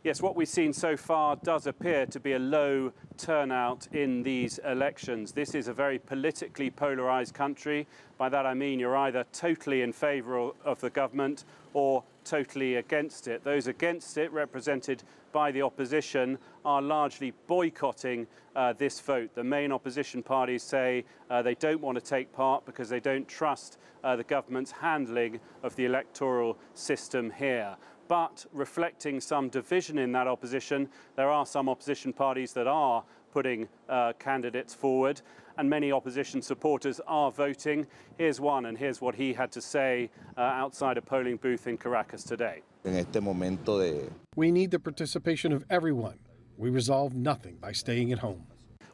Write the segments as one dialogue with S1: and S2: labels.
S1: Yes, what we've seen so far does appear to be a low turnout in these elections. This is a very politically polarised country. By that I mean you're either totally in favour of the government or totally against it. Those against it, represented by the opposition, are largely boycotting this vote. The main opposition parties say they don't want to take part because they don't trust the government's handling of the electoral system here. But reflecting some division in that opposition, there are some opposition parties that are putting candidates forward, and many opposition supporters are voting. Here's one, and here's what he had to say outside a polling booth in Caracas today.
S2: We need the participation of everyone. We resolve nothing by staying at home.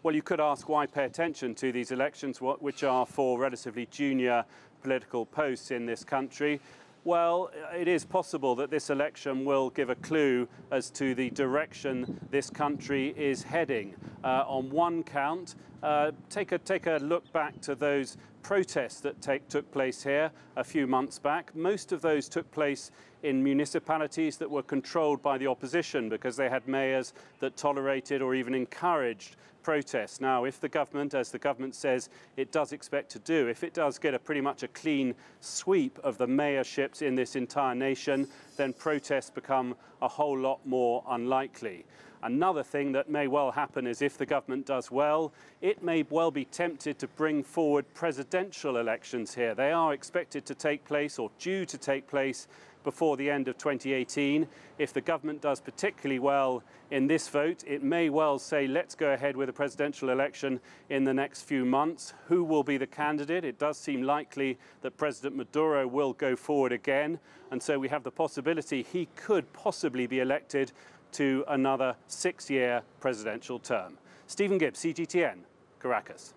S1: Well, you could ask why pay attention to these elections, which are for relatively junior political posts in this country. Well, it is possible that this election will give a clue as to the direction this country is heading. On one count, take a look back to those protests that took place here a few months back. Most of those took place in municipalities that were controlled by the opposition because they had mayors that tolerated or even encouraged protests. Now, if the government, as the government says it does expect to do, if it does get pretty much a clean sweep of the mayorships in this entire nation, then protests become a whole lot more unlikely. Another thing that may well happen is if the government does well, it may well be tempted to bring forward presidential elections here. They are expected to take place or due to take place before the end of 2018. If the government does particularly well in this vote, it may well say, let's go ahead with a presidential election in the next few months. Who will be the candidate? It does seem likely that President Maduro will go forward again. And so we have the possibility he could possibly be elected to another 6-year presidential term. Stephen Gibbs, CGTN, Caracas.